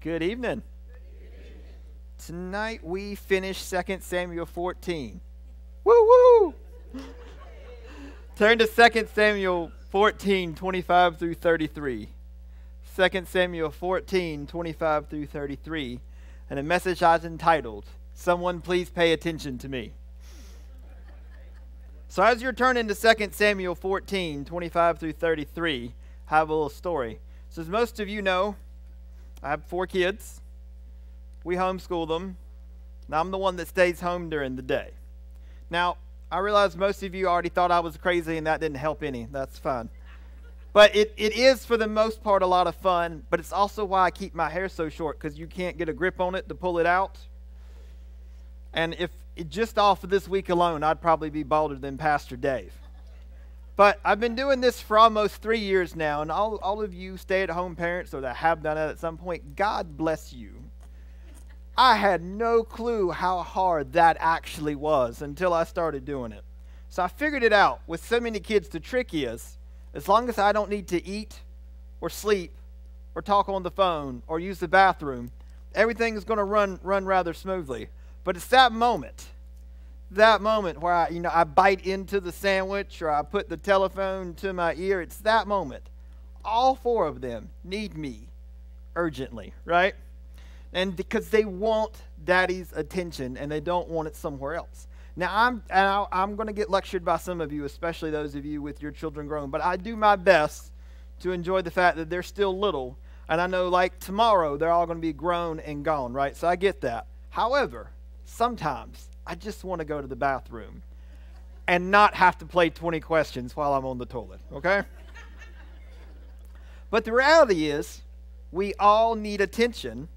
Good evening. Tonight we finish 2 Samuel 14. Woo woo! Turn to 2 Samuel 14, 25 through 33. 2 Samuel 14, 25 through 33. And a message I've entitled, Someone Please Pay Attention to Me. So as you're turning to 2 Samuel 14, 25 through 33, I have a little story. So as most of you know, I have 4 kids. We homeschool them. And I'm the one that stays home during the day. Now, I realize most of you already thought I was crazy and that didn't help any. That's fine. But it is, for the most part, a lot of fun. But it's also why I keep my hair so short, because you can't get a grip on it to pull it out. And if just off of this week alone, I'd probably be balder than Pastor Dave. But I've been doing this for almost 3 years now, and all of you stay-at-home parents or that have done it at some point, God bless you. I had no clue how hard that actually was until I started doing it. So I figured it out. With so many kids, the trick is, as long as I don't need to eat or sleep or talk on the phone or use the bathroom, everything is going to run rather smoothly. But it's that moment where I bite into the sandwich or I put the telephone to my ear. It's that moment. All 4 of them need me urgently, right? And because they want daddy's attention and they don't want it somewhere else. Now, I'm going to get lectured by some of you, especially those of you with your children grown, but I do my best to enjoy the fact that they're still little. And I know, like, tomorrow, they're all going to be grown and gone, right? So I get that. However, sometimes I just want to go to the bathroom and not have to play 20 questions while I'm on the toilet, okay? But the reality is, we all need attention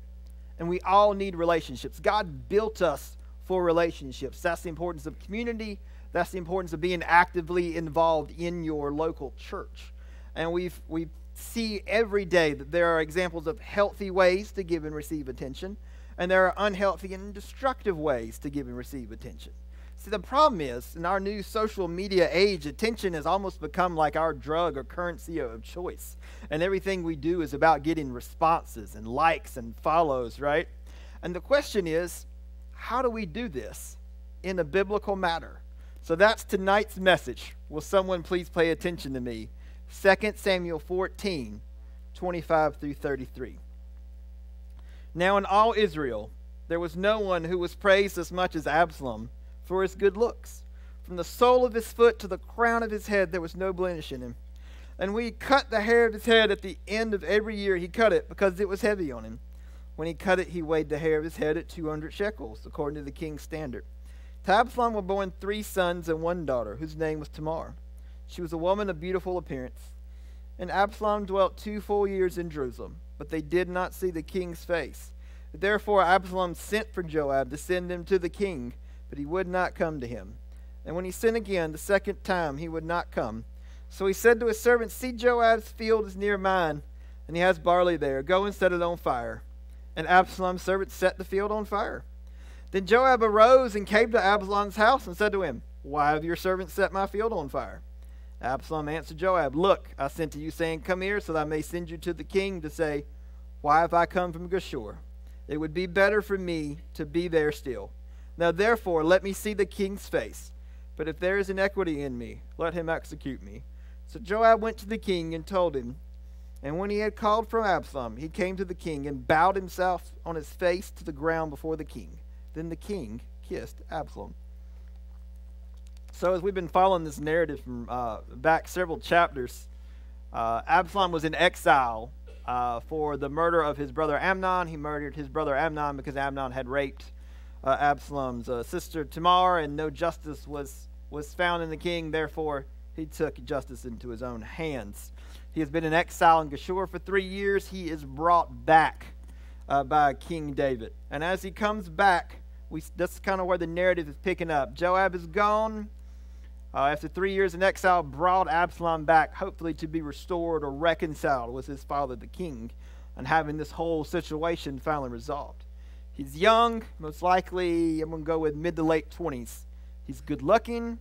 and we all need relationships. God built us for relationships. That's the importance of community. That's the importance of being actively involved in your local church. And we see every day that there are examples of healthy ways to give and receive attention, and there are unhealthy and destructive ways to give and receive attention. See, the problem is, in our new social media age, attention has almost become like our drug or currency of choice. And everything we do is about getting responses and likes and follows, right? And the question is, how do we do this in a biblical manner? So that's tonight's message. Will someone please pay attention to me? 2 Samuel 14, 25 through 33. Now in all Israel, there was no one who was praised as much as Absalom for his good looks. From the sole of his foot to the crown of his head, there was no blemish in him. And we cut the hair of his head at the end of every year. He cut it because it was heavy on him. When he cut it, he weighed the hair of his head at 200 shekels, according to the king's standard. To Absalom were born 3 sons and 1 daughter, whose name was Tamar. She was a woman of beautiful appearance. And Absalom dwelt 2 full years in Jerusalem, but they did not see the king's face. Therefore Absalom sent for Joab to send him to the king, but he would not come to him. And when he sent again the second time, he would not come. So he said to his servants, See, Joab's field is near mine, and he has barley there. Go and set it on fire. And Absalom's servants set the field on fire. Then Joab arose and came to Absalom's house and said to him, Why have your servants set my field on fire? Absalom answered Joab, Look, I sent to you, saying, Come here, so that I may send you to the king to say, Why have I come from Geshur? It would be better for me to be there still. Now therefore, let me see the king's face. But if there is iniquity in me, let him execute me. So Joab went to the king and told him. And when he had called for Absalom, he came to the king and bowed himself on his face to the ground before the king. Then the king kissed Absalom. So as we've been following this narrative from back several chapters, Absalom was in exile for the murder of his brother Amnon. He murdered his brother Amnon because Amnon had raped Absalom's sister Tamar, and no justice was found in the king. Therefore, he took justice into his own hands. He has been in exile in Geshur for 3 years. He is brought back by King David. And as he comes back, that's kind of where the narrative is picking up. Joab is gone. After 3 years in exile, brought Absalom back, hopefully to be restored or reconciled with his father, the king, and having this whole situation finally resolved. He's young, most likely, I'm going to go with mid to late 20s. He's good looking.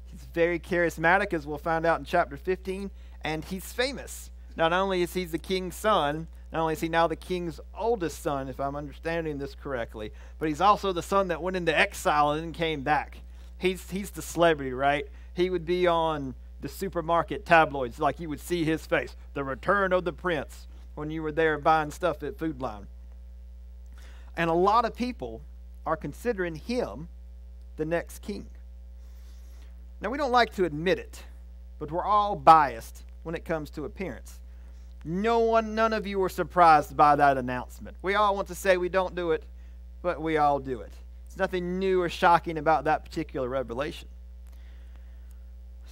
He's very charismatic, as we'll find out in chapter 15, and he's famous. Not only is he the king's son, Not only is he now the king's oldest son, if I'm understanding this correctly, but he's also the son that went into exile and then came back. He's the celebrity, right? He would be on the supermarket tabloids, like you would see his face, the return of the prince, when you were there buying stuff at Food Line. And a lot of people are considering him the next king. Now, we don't like to admit it, but we're all biased when it comes to appearance. None of you were surprised by that announcement. We all want to say we don't do it, but we all do it. There's nothing new or shocking about that particular revelation.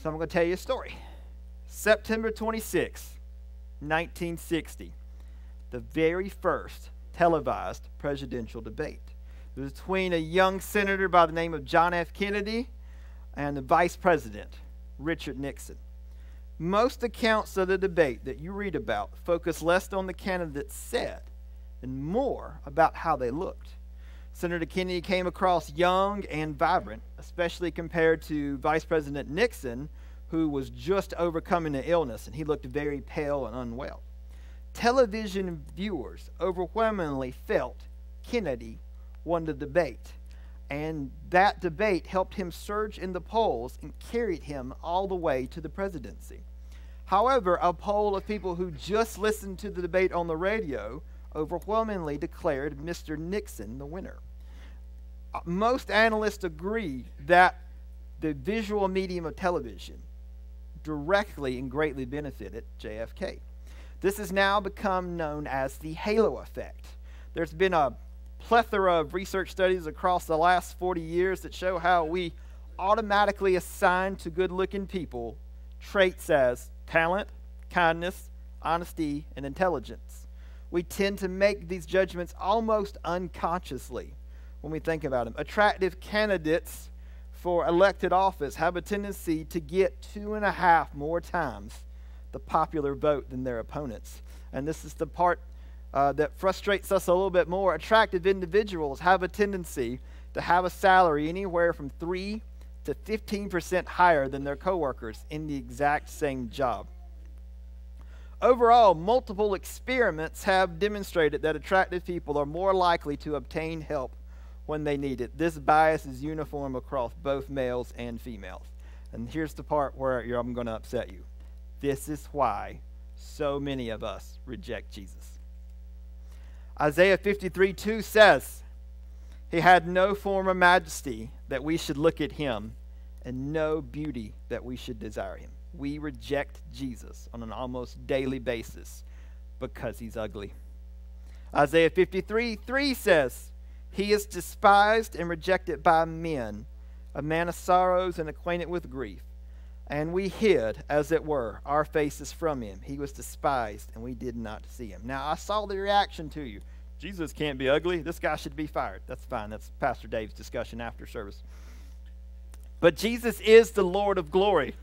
So I'm going to tell you a story. September 26, 1960, the very first televised presidential debate. It was between a young senator by the name of John F. Kennedy and the vice president, Richard Nixon. Most accounts of the debate that you read about focus less on the candidates said and more about how they looked. Senator Kennedy came across young and vibrant, especially compared to Vice President Nixon, who was just overcoming an illness, and he looked very pale and unwell. Television viewers overwhelmingly felt Kennedy won the debate, and that debate helped him surge in the polls and carried him all the way to the presidency. However, a poll of people who just listened to the debate on the radio overwhelmingly declared Mr. Nixon the winner. Most analysts agree that the visual medium of television directly and greatly benefited JFK. This has now become known as the halo effect. There's been a plethora of research studies across the last 40 years that show how we automatically assign to good-looking people traits as talent, kindness, honesty, and intelligence. We tend to make these judgments almost unconsciously when we think about them. Attractive candidates for elected office have a tendency to get 2.5 more times the popular vote than their opponents. And this is the part that frustrates us a little bit more. Attractive individuals have a tendency to have a salary anywhere from 3 to 15% higher than their coworkers in the exact same job. Overall, multiple experiments have demonstrated that attractive people are more likely to obtain help when they need it. This bias is uniform across both males and females. And here's the part where I'm going to upset you. This is why so many of us reject Jesus. Isaiah 53:2 says, "He had no form or majesty that we should look at him, and no beauty that we should desire him." We reject Jesus on an almost daily basis because he's ugly. Isaiah 53:3 says, "He is despised and rejected by men, a man of sorrows and acquainted with grief. And we hid, as it were, our faces from him. He was despised, and we did not see him." Now, I saw the reaction to you. Jesus can't be ugly. This guy should be fired. That's fine. That's Pastor Dave's discussion after service. But Jesus is the Lord of glory.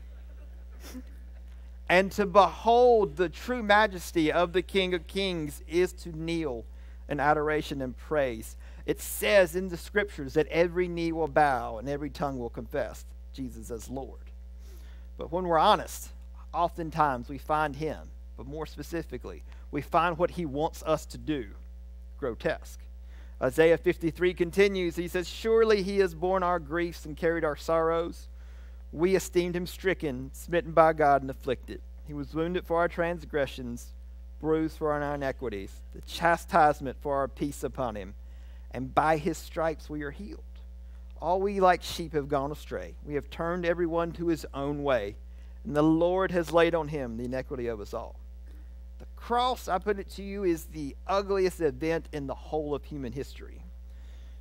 And to behold the true majesty of the King of Kings is to kneel in adoration and praise. It says in the scriptures that every knee will bow and every tongue will confess Jesus as Lord. But when we're honest, oftentimes we find him, but more specifically, we find what he wants us to do grotesque. Isaiah 53 continues. He says, "Surely he has borne our griefs and carried our sorrows. We esteemed him stricken, smitten by God, and afflicted. He was wounded for our transgressions, bruised for our iniquities. The chastisement for our peace upon him, and by his stripes we are healed. All we like sheep have gone astray. We have turned everyone to his own way, and the Lord has laid on him the iniquity of us all." The cross, I put it to you, is the ugliest event in the whole of human history.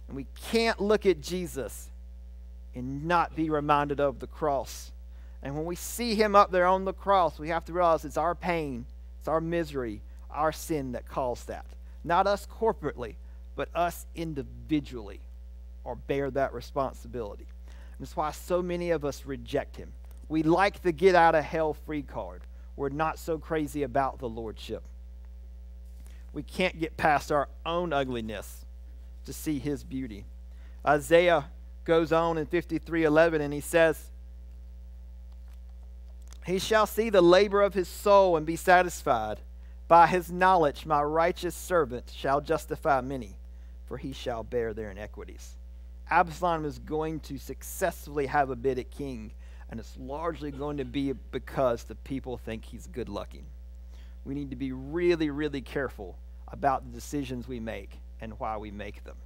And we can't look at Jesus and not be reminded of the cross. And when we see him up there on the cross, we have to realize it's our pain, it's our misery, our sin that caused that. Not us corporately, but us individually, or bear that responsibility. And that's why so many of us reject him. We like the get out of hell free card. We're not so crazy about the lordship. We can't get past our own ugliness to see his beauty. Isaiah goes on in 53:11 and he says, "He shall see the labor of his soul and be satisfied. By his knowledge my righteous servant shall justify many, for he shall bear their iniquities. Absalom is going to successfully have a bid at king, and it's largely going to be because the people think he's good-looking. We need to be really, really careful about the decisions we make and why we make them.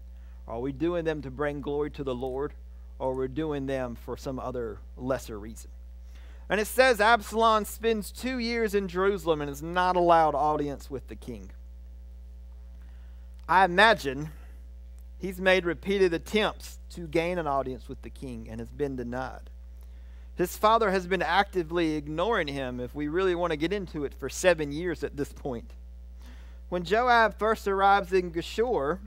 Are we doing them to bring glory to the Lord, or we're doing them for some other lesser reason? And it says Absalom spends 2 years in Jerusalem and is not allowed audience with the king. I imagine he's made repeated attempts to gain an audience with the king and has been denied. His father has been actively ignoring him, if we really want to get into it, for 7 years at this point. When Joab first arrives in Geshur,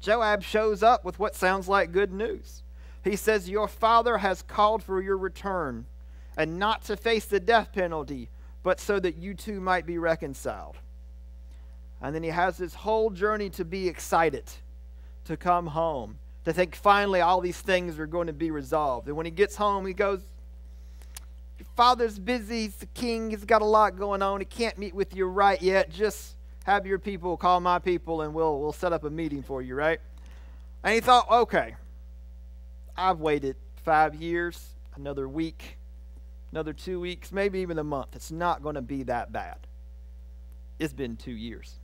Joab shows up with what sounds like good news. He says, "Your father has called for your return, and not to face the death penalty, but so that you two might be reconciled." And then he has this whole journey to be excited, to come home, to think finally all these things are going to be resolved. And when he gets home, he goes, "Your father's busy, he's the king, he's got a lot going on, he can't meet with you right yet. Just have your people call my people and we'll set up a meeting for you," right? And he thought, okay, I've waited 5 years, another week, another 2 weeks, maybe even a month. It's not going to be that bad. It's been 2 years.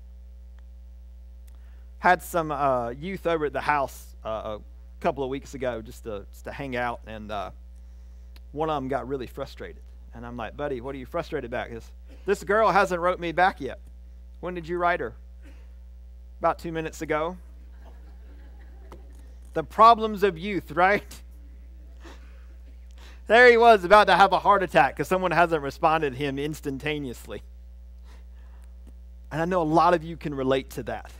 Had some youth over at the house a couple of weeks ago just to hang out, and one of them got really frustrated. And I'm like, "Buddy, what are you frustrated about?" Because this girl hasn't wrote me back yet. "When did you write her?" "About 2 minutes ago." The problems of youth, right? There he was about to have a heart attack because someone hasn't responded to him instantaneously. And I know a lot of you can relate to that.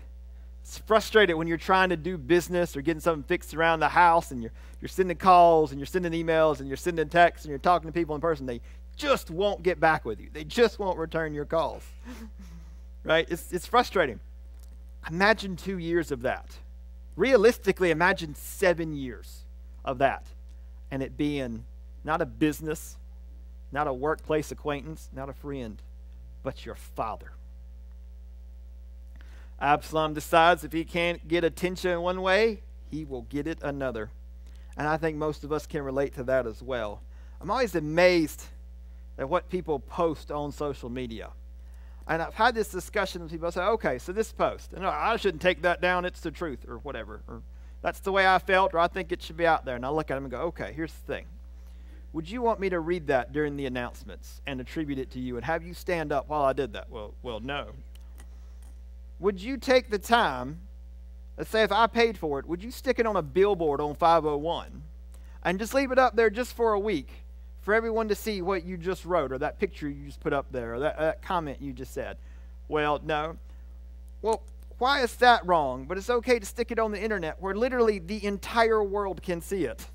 It's frustrated when you're trying to do business or getting something fixed around the house, and you're sending calls and you're sending emails and you're sending texts and you're talking to people in person. They just won't get back with you. They just won't return your calls. Right? It's frustrating. Imagine 2 years of that. Realistically, imagine 7 years of that, and it being not a business, not a workplace acquaintance, not a friend, but your father. Absalom decides if he can't get attention one way, he will get it another. And I think most of us can relate to that as well. I'm always amazed at what people post on social media. And I've had this discussion with people. I say, okay, so this post, and I shouldn't take that down, it's the truth, or whatever. Or that's the way I felt, or I think it should be out there. And I look at them and go, okay, here's the thing. Would you want me to read that during the announcements and attribute it to you and have you stand up while I did that? Well, no. Would you take the time, let's say if I paid for it, would you stick it on a billboard on 501 and just leave it up there just for a week for everyone to see what you just wrote, or that picture you just put up there, or that comment you just said? Well, no. Well, why is that wrong? But it's okay to stick it on the internet where literally the entire world can see it.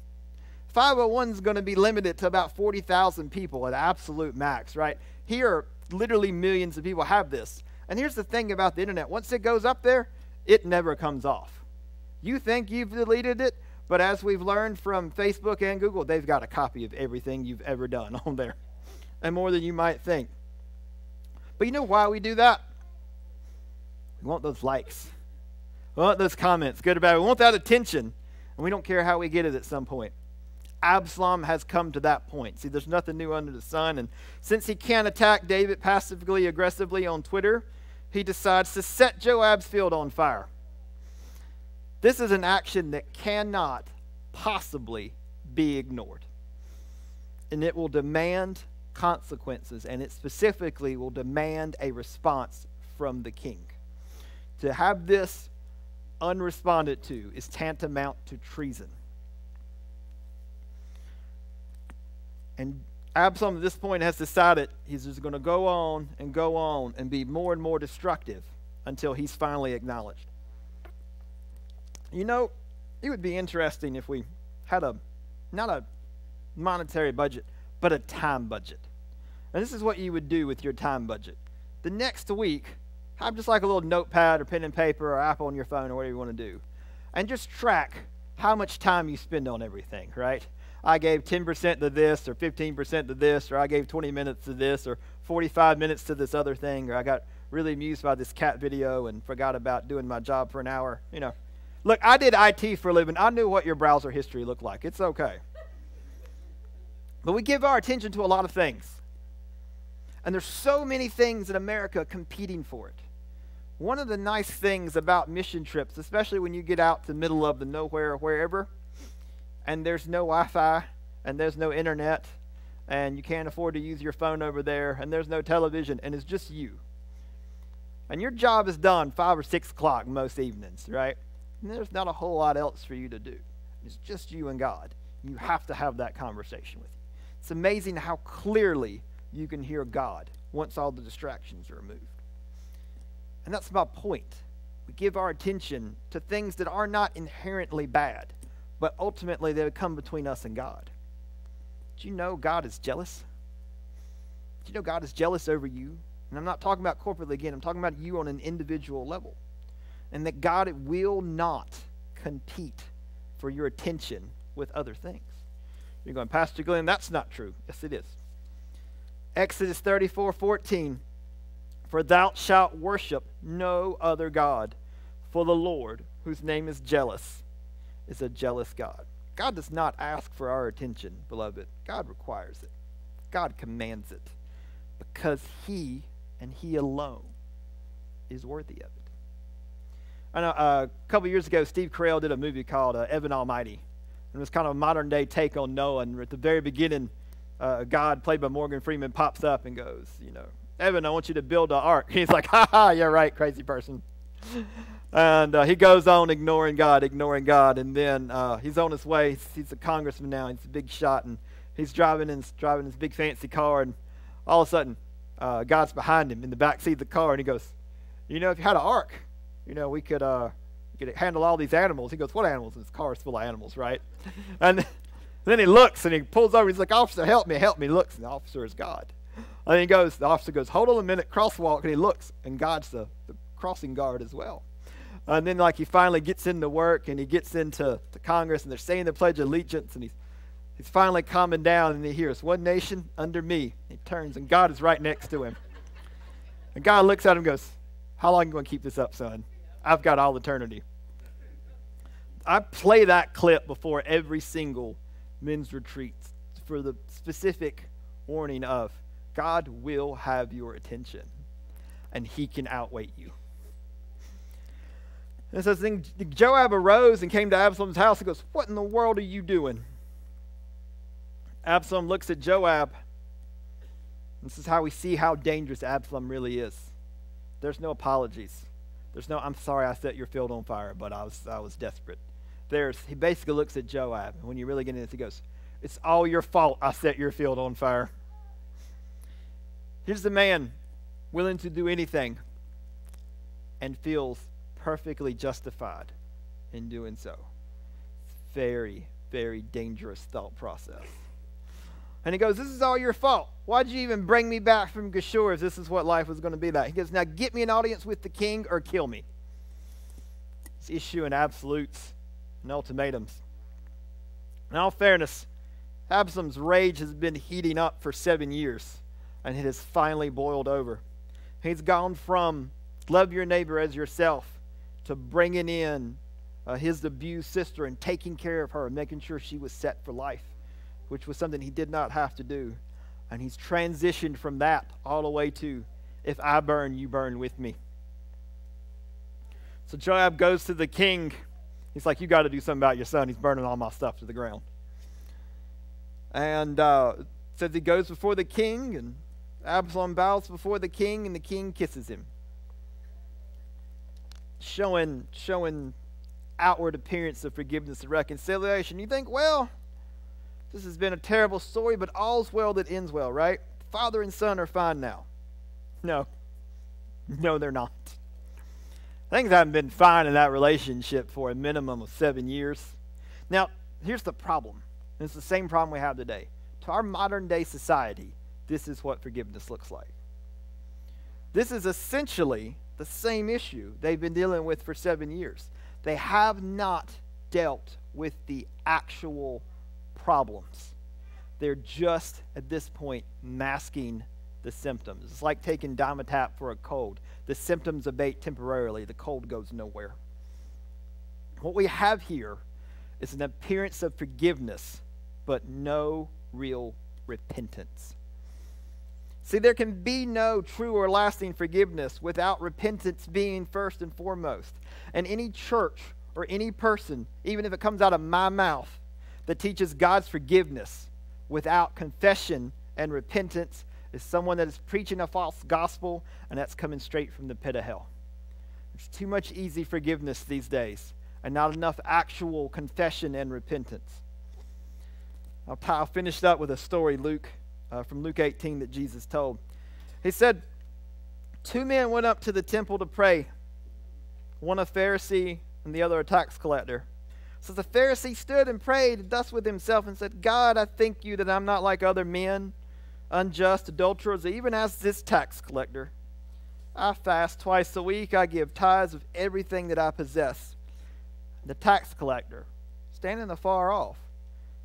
501 is going to be limited to about 40,000 people at absolute max, right? Here, literally millions of people have this. And here's the thing about the internet. Once it goes up there, it never comes off. You think you've deleted it, but as we've learned from Facebook and Google, they've got a copy of everything you've ever done on there, and more than you might think. But you know why we do that? We want those likes. We want those comments, good or bad. We want that attention, and we don't care how we get it at some point. Absalom has come to that point. See, there's nothing new under the sun, and since he can't attack David passively, aggressively on Twitter, he decides to set Joab's field on fire. This is an action that cannot possibly be ignored. And it will demand consequences, and it specifically will demand a response from the king. To have this unresponded to is tantamount to treason. And Absalom at this point has decided he's just going to go on and be more and more destructive until he's finally acknowledged. You know, it would be interesting if we had not a monetary budget, but a time budget. And this is what you would do with your time budget. The next week, have just like a little notepad or pen and paper or app on your phone or whatever you want to do. And just track how much time you spend on everything, right? I gave 10% to this, or 15% to this, or I gave 20 minutes to this, or 45 minutes to this other thing, or I got really amused by this cat video and forgot about doing my job for an hour. Look, I did IT for a living. I knew what your browser history looked like. It's okay. But we give our attention to a lot of things. And there's so many things in America competing for it. One of the nice things about mission trips, especially when you get out to the middle of the nowhere or wherever, and there's no Wi-Fi, and there's no internet, and you can't afford to use your phone over there, and there's no television, and it's just you. And your job is done 5 or 6 o'clock most evenings, right? And there's not a whole lot else for you to do. It's just you and God. You have to have that conversation with you. It's amazing how clearly you can hear God once all the distractions are removed. And that's my point. We give our attention to things that are not inherently bad, but ultimately they come between us and God. Do you know God is jealous? Do you know God is jealous over you? And I'm not talking about corporately again. I'm talking about you on an individual level. And that God will not compete for your attention with other things. You're going, Pastor Glenn, that's not true. Yes, it is. Exodus 34:14. For thou shalt worship no other God, for the Lord, whose name is jealous, is a jealous God. God does not ask for our attention, beloved. God requires it. God commands it, because he and he alone is worthy of it. I know a couple years ago, Steve Carell did a movie called Evan Almighty. And it was kind of a modern-day take on Noah. And at the very beginning, God, played by Morgan Freeman, pops up and goes, Evan, I want you to build an ark. He's like, ha ha, yeah, right, crazy person. And he goes on ignoring God. And then he's on his way. He's a congressman now. He's a big shot. And he's driving his big fancy car. And all of a sudden, God's behind him in the back seat of the car. And he goes, if you had an ark, we could handle all these animals. He goes, what animals? And his car is full of animals, right? And then he looks and he pulls over. He's like, officer, help me. He looks, and the officer is God. And then the officer goes, hold on a minute, crosswalk. And he looks, and God's the crossing guard as well. And then he finally gets into work, and he gets into Congress, and they're saying the Pledge of Allegiance, and he's finally calming down, and he hears, one nation under me. He turns, and God is right next to him. And God looks at him and goes, how long are you going to keep this up, son? I've got all eternity. I play that clip before every single men's retreat for the specific warning of God will have your attention, and he can outweigh you. And so then Joab arose and came to Absalom's house and goes, what in the world are you doing? Absalom looks at Joab. This is how we see how dangerous Absalom really is. There's no apologies. There's no, I'm sorry I set your field on fire, but I was desperate. He basically looks at Joab, and when you really get into this, he goes, it's all your fault I set your field on fire. Here's the man willing to do anything and feels perfectly justified in doing so. Very, very dangerous thought process. And he goes, this is all your fault. Why'd you even bring me back from Geshur if this is what life was going to be like? He goes, now get me an audience with the king or kill me. He's issuing absolutes and ultimatums. In all fairness, Absalom's rage has been heating up for 7 years, and it has finally boiled over. He's gone from love your neighbor as yourself to bringing in his abused sister and taking care of her and making sure she was set for life, which was something he did not have to do. And he's transitioned from that all the way to, if I burn, you burn with me. So Joab goes to the king. He's like, you got to do something about your son. He's burning all my stuff to the ground. And says he goes before the king, and Absalom bows before the king, and the king kisses him, showing outward appearance of forgiveness and reconciliation. You think, well, this has been a terrible story, but all's well that ends well, right? Father and son are fine now. No, they're not. Things haven't been fine in that relationship for a minimum of 7 years. Now, here's the problem. And it's the same problem we have today. To our modern day society, this is what forgiveness looks like. This is essentially the same issue they've been dealing with for 7 years. They have not dealt with the actual problems. They're just, at this point, masking the symptoms. It's like taking Dimetap for a cold. The symptoms abate temporarily. The cold goes nowhere. What we have here is an appearance of forgiveness, but no real repentance. See, there can be no true or lasting forgiveness without repentance being first and foremost. And any church or any person, even if it comes out of my mouth, that teaches God's forgiveness without confession and repentance is someone that is preaching a false gospel, and that's coming straight from the pit of hell. There's too much easy forgiveness these days, and not enough actual confession and repentance. I'll finish up with a story, from Luke 18 that Jesus told. He said, 2 men went up to the temple to pray, one a Pharisee and the other a tax collector. So the Pharisee stood and prayed thus with himself and said, God, I thank you that I'm not like other men, unjust, adulterers, even as this tax collector. I fast twice a week. I give tithes of everything that I possess. The tax collector, standing afar off,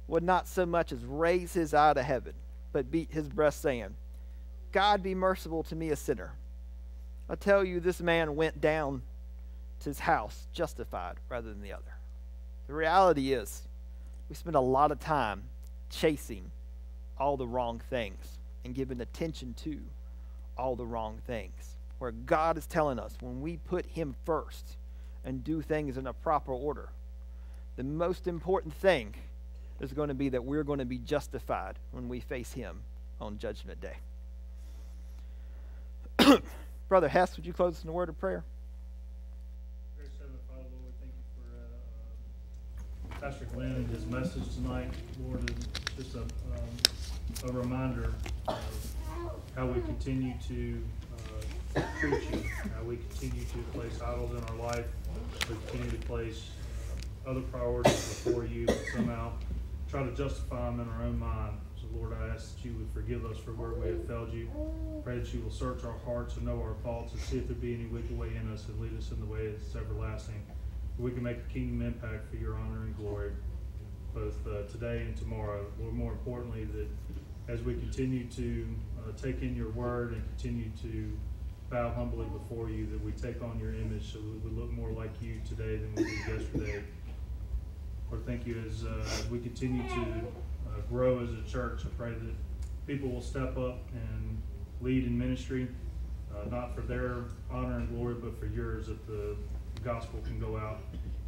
would not so much as raise his eye to heaven, but beat his breast, saying, God be merciful to me, a sinner. I tell you, this man went down to his house justified rather than the other. The reality is, we spend a lot of time chasing all the wrong things and giving attention to all the wrong things. Where God is telling us, when we put him first and do things in a proper order, the most important thing is going to be that we're going to be justified when we face him on Judgment Day. Brother Hess, would you close us in a word of prayer? Father, Lord, thank you for Pastor Glenn and his message tonight. Lord, just a reminder of how we continue to preach you, how we continue to place idols in our life, we continue to place other priorities before you, but somehow try to justify them in our own mind. So Lord, I ask that you would forgive us for where we have failed you. Pray that you will search our hearts and know our thoughts and see if there be any wicked way in us and lead us in the way that's everlasting. We can make a kingdom impact for your honor and glory, both today and tomorrow. Lord, more importantly, that as we continue to take in your word and continue to bow humbly before you, that we take on your image so that we look more like you today than we did yesterday. Lord, thank you as we continue to grow as a church. I pray that people will step up and lead in ministry, not for their honor and glory, but for yours, that the gospel can go out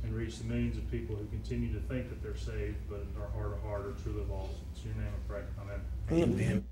and reach the millions of people who continue to think that they're saved, but in our heart of heart are truly lost. It's in your name I pray. Amen. Amen.